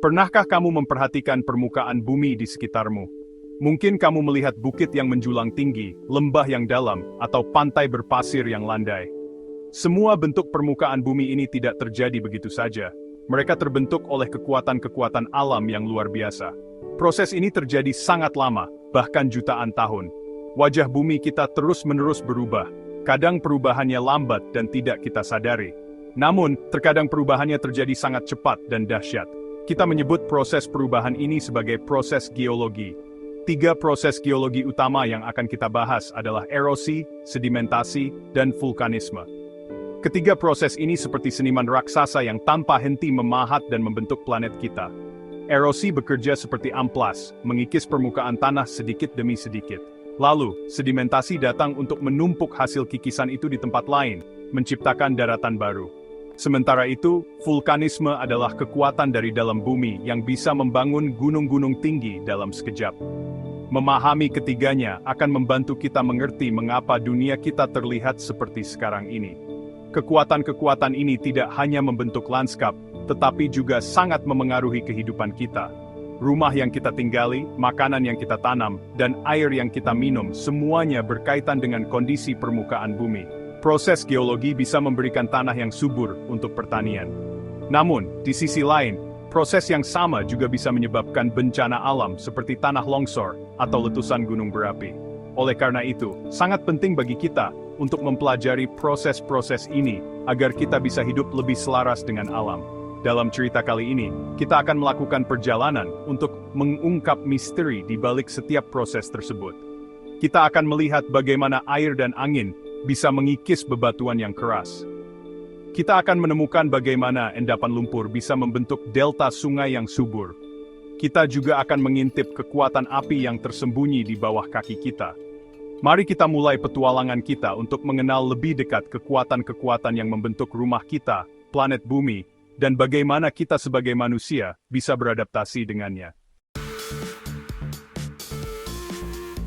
Pernahkah kamu memperhatikan permukaan bumi di sekitarmu? Mungkin kamu melihat bukit yang menjulang tinggi, lembah yang dalam, atau pantai berpasir yang landai. Semua bentuk permukaan bumi ini tidak terjadi begitu saja. Mereka terbentuk oleh kekuatan-kekuatan alam yang luar biasa. Proses ini terjadi sangat lama, bahkan jutaan tahun. Wajah bumi kita terus-menerus berubah. Kadang perubahannya lambat dan tidak kita sadari. Namun, terkadang perubahannya terjadi sangat cepat dan dahsyat. Kita menyebut proses perubahan ini sebagai proses geologi. 3 proses geologi utama yang akan kita bahas adalah erosi, sedimentasi, dan vulkanisme. Ketiga proses ini seperti seniman raksasa yang tanpa henti memahat dan membentuk planet kita. Erosi bekerja seperti amplas, mengikis permukaan tanah sedikit demi sedikit. Lalu, sedimentasi datang untuk menumpuk hasil kikisan itu di tempat lain, menciptakan daratan baru. Sementara itu, vulkanisme adalah kekuatan dari dalam bumi yang bisa membangun gunung-gunung tinggi dalam sekejap. Memahami ketiganya akan membantu kita mengerti mengapa dunia kita terlihat seperti sekarang ini. Kekuatan-kekuatan ini tidak hanya membentuk lanskap, tetapi juga sangat memengaruhi kehidupan kita. Rumah yang kita tinggali, makanan yang kita tanam, dan air yang kita minum semuanya berkaitan dengan kondisi permukaan bumi. Proses geologi bisa memberikan tanah yang subur untuk pertanian. Namun, di sisi lain, proses yang sama juga bisa menyebabkan bencana alam seperti tanah longsor atau letusan gunung berapi. Oleh karena itu, sangat penting bagi kita untuk mempelajari proses-proses ini agar kita bisa hidup lebih selaras dengan alam. Dalam cerita kali ini, kita akan melakukan perjalanan untuk mengungkap misteri di balik setiap proses tersebut. Kita akan melihat bagaimana air dan angin bisa mengikis bebatuan yang keras. Kita akan menemukan bagaimana endapan lumpur bisa membentuk delta sungai yang subur. Kita juga akan mengintip kekuatan api yang tersembunyi di bawah kaki kita. Mari kita mulai petualangan kita untuk mengenal lebih dekat kekuatan-kekuatan yang membentuk rumah kita, planet bumi, dan bagaimana kita sebagai manusia bisa beradaptasi dengannya.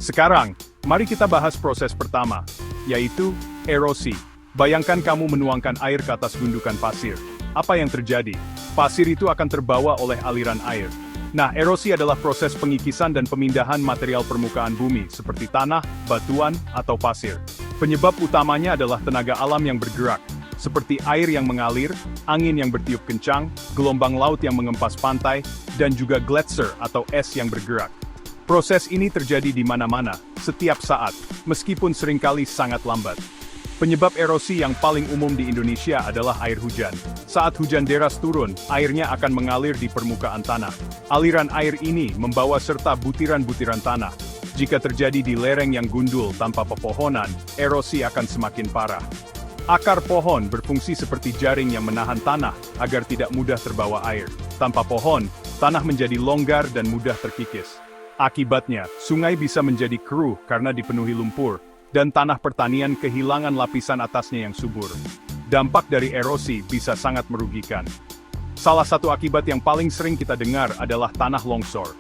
Sekarang, mari kita bahas proses pertama, yaitu erosi. Bayangkan kamu menuangkan air ke atas gundukan pasir. Apa yang terjadi? Pasir itu akan terbawa oleh aliran air. Nah, erosi adalah proses pengikisan dan pemindahan material permukaan bumi, seperti tanah, batuan, atau pasir. Penyebab utamanya adalah tenaga alam yang bergerak, seperti air yang mengalir, angin yang bertiup kencang, gelombang laut yang mengempas pantai, dan juga gletser atau es yang bergerak. Proses ini terjadi di mana-mana, setiap saat, meskipun seringkali sangat lambat. Penyebab erosi yang paling umum di Indonesia adalah air hujan. Saat hujan deras turun, airnya akan mengalir di permukaan tanah. Aliran air ini membawa serta butiran-butiran tanah. Jika terjadi di lereng yang gundul tanpa pepohonan, erosi akan semakin parah. Akar pohon berfungsi seperti jaring yang menahan tanah agar tidak mudah terbawa air. Tanpa pohon, tanah menjadi longgar dan mudah terkikis. Akibatnya, sungai bisa menjadi keruh karena dipenuhi lumpur, dan tanah pertanian kehilangan lapisan atasnya yang subur. Dampak dari erosi bisa sangat merugikan. Salah satu akibat yang paling sering kita dengar adalah tanah longsor.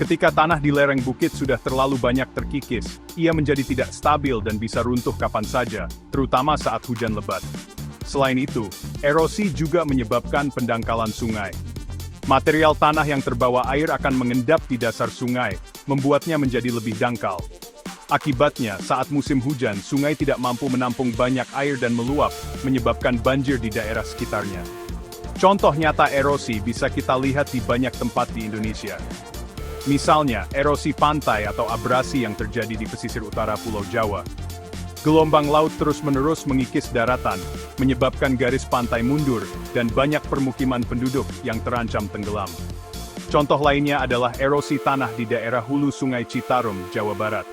Ketika tanah di lereng bukit sudah terlalu banyak terkikis, ia menjadi tidak stabil dan bisa runtuh kapan saja, terutama saat hujan lebat. Selain itu, erosi juga menyebabkan pendangkalan sungai. Material tanah yang terbawa air akan mengendap di dasar sungai, membuatnya menjadi lebih dangkal. Akibatnya, saat musim hujan, sungai tidak mampu menampung banyak air dan meluap, menyebabkan banjir di daerah sekitarnya. Contoh nyata erosi bisa kita lihat di banyak tempat di Indonesia. Misalnya, erosi pantai atau abrasi yang terjadi di pesisir utara Pulau Jawa. Gelombang laut terus-menerus mengikis daratan, menyebabkan garis pantai mundur, dan banyak permukiman penduduk yang terancam tenggelam. Contoh lainnya adalah erosi tanah di daerah hulu Sungai Citarum, Jawa Barat.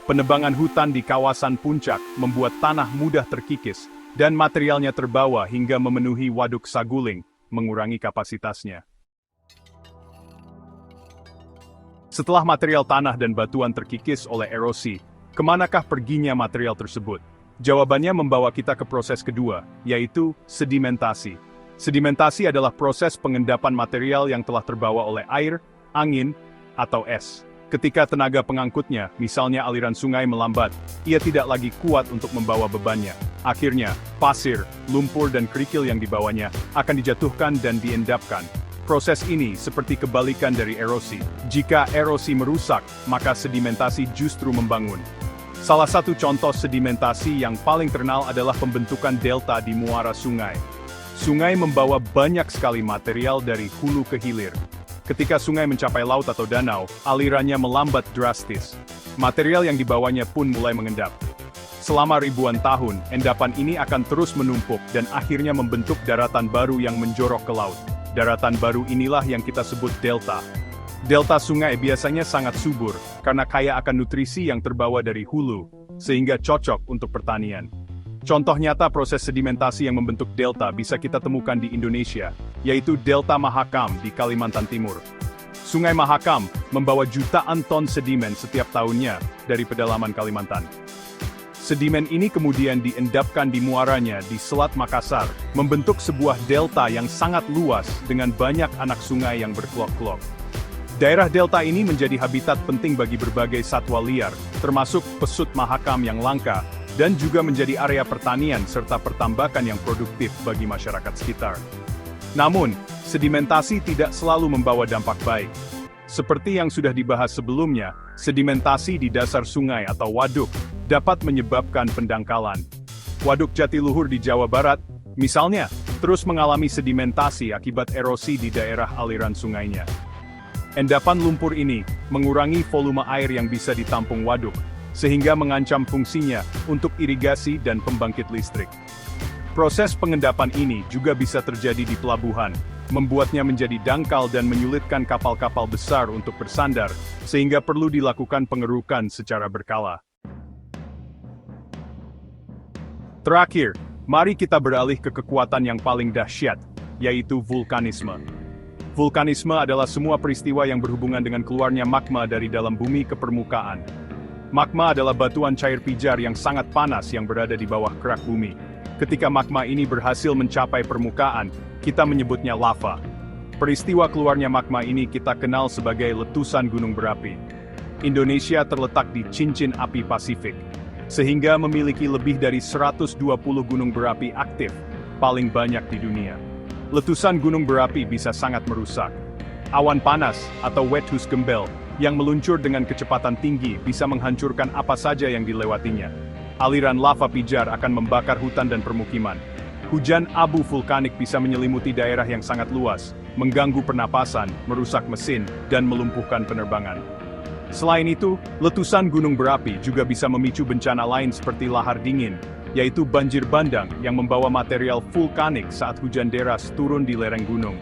Penebangan hutan di kawasan puncak membuat tanah mudah terkikis, dan materialnya terbawa hingga memenuhi Waduk Saguling, mengurangi kapasitasnya. Setelah material tanah dan batuan terkikis oleh erosi, kemanakah perginya material tersebut? Jawabannya membawa kita ke proses kedua, yaitu sedimentasi. Sedimentasi adalah proses pengendapan material yang telah terbawa oleh air, angin, atau es. Ketika tenaga pengangkutnya, misalnya aliran sungai melambat, ia tidak lagi kuat untuk membawa bebannya. Akhirnya, pasir, lumpur dan kerikil yang dibawanya akan dijatuhkan dan diendapkan. Proses ini seperti kebalikan dari erosi. Jika erosi merusak, maka sedimentasi justru membangun. Salah satu contoh sedimentasi yang paling terkenal adalah pembentukan delta di muara sungai. Sungai membawa banyak sekali material dari hulu ke hilir. Ketika sungai mencapai laut atau danau, alirannya melambat drastis. Material yang dibawanya pun mulai mengendap. Selama ribuan tahun, endapan ini akan terus menumpuk dan akhirnya membentuk daratan baru yang menjorok ke laut. Daratan baru inilah yang kita sebut delta. Delta sungai biasanya sangat subur, karena kaya akan nutrisi yang terbawa dari hulu, sehingga cocok untuk pertanian. Contoh nyata proses sedimentasi yang membentuk delta bisa kita temukan di Indonesia, yaitu Delta Mahakam di Kalimantan Timur. Sungai Mahakam membawa jutaan ton sedimen setiap tahunnya dari pedalaman Kalimantan. Sedimen ini kemudian diendapkan di muaranya di Selat Makassar, membentuk sebuah delta yang sangat luas dengan banyak anak sungai yang berkelok-kelok. Daerah delta ini menjadi habitat penting bagi berbagai satwa liar, termasuk pesut mahakam yang langka, dan juga menjadi area pertanian serta pertambakan yang produktif bagi masyarakat sekitar. Namun, sedimentasi tidak selalu membawa dampak baik. Seperti yang sudah dibahas sebelumnya, sedimentasi di dasar sungai atau waduk dapat menyebabkan pendangkalan. Waduk Jatiluhur di Jawa Barat, misalnya, terus mengalami sedimentasi akibat erosi di daerah aliran sungainya. Endapan lumpur ini mengurangi volume air yang bisa ditampung waduk, sehingga mengancam fungsinya untuk irigasi dan pembangkit listrik. Proses pengendapan ini juga bisa terjadi di pelabuhan, membuatnya menjadi dangkal dan menyulitkan kapal-kapal besar untuk bersandar, sehingga perlu dilakukan pengerukan secara berkala. Terakhir, mari kita beralih ke kekuatan yang paling dahsyat, yaitu vulkanisme. Vulkanisme adalah semua peristiwa yang berhubungan dengan keluarnya magma dari dalam bumi ke permukaan. Magma adalah batuan cair pijar yang sangat panas yang berada di bawah kerak bumi. Ketika magma ini berhasil mencapai permukaan, kita menyebutnya lava. Peristiwa keluarnya magma ini kita kenal sebagai letusan gunung berapi. Indonesia terletak di cincin api Pasifik, sehingga memiliki lebih dari 120 gunung berapi aktif, paling banyak di dunia. Letusan gunung berapi bisa sangat merusak. Awan panas, atau wedhus gembel, yang meluncur dengan kecepatan tinggi bisa menghancurkan apa saja yang dilewatinya. Aliran lava pijar akan membakar hutan dan permukiman. Hujan abu vulkanik bisa menyelimuti daerah yang sangat luas, mengganggu pernapasan, merusak mesin, dan melumpuhkan penerbangan. Selain itu, letusan gunung berapi juga bisa memicu bencana lain seperti lahar dingin, yaitu banjir bandang yang membawa material vulkanik saat hujan deras turun di lereng gunung.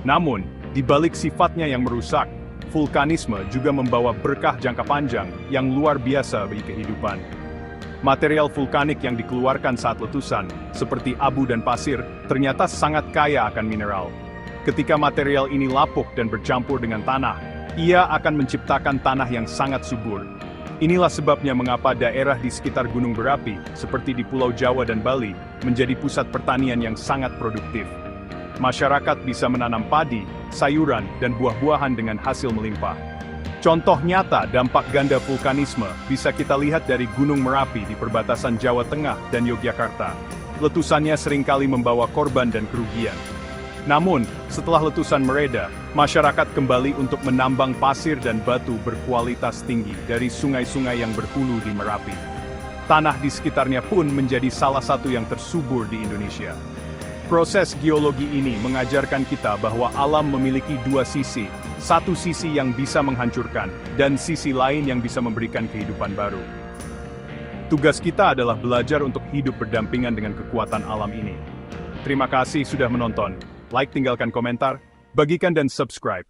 Namun, di balik sifatnya yang merusak, vulkanisme juga membawa berkah jangka panjang yang luar biasa bagi kehidupan. Material vulkanik yang dikeluarkan saat letusan, seperti abu dan pasir, ternyata sangat kaya akan mineral. Ketika material ini lapuk dan bercampur dengan tanah, ia akan menciptakan tanah yang sangat subur. Inilah sebabnya mengapa daerah di sekitar gunung berapi, seperti di Pulau Jawa dan Bali, menjadi pusat pertanian yang sangat produktif. Masyarakat bisa menanam padi, sayuran, dan buah-buahan dengan hasil melimpah. Contoh nyata dampak ganda vulkanisme bisa kita lihat dari Gunung Merapi di perbatasan Jawa Tengah dan Yogyakarta. Letusannya seringkali membawa korban dan kerugian. Namun, setelah letusan mereda, masyarakat kembali untuk menambang pasir dan batu berkualitas tinggi dari sungai-sungai yang berhulu di Merapi. Tanah di sekitarnya pun menjadi salah satu yang tersubur di Indonesia. Proses geologi ini mengajarkan kita bahwa alam memiliki dua sisi, satu sisi yang bisa menghancurkan, dan sisi lain yang bisa memberikan kehidupan baru. Tugas kita adalah belajar untuk hidup berdampingan dengan kekuatan alam ini. Terima kasih sudah menonton. Like, tinggalkan komentar, bagikan dan subscribe.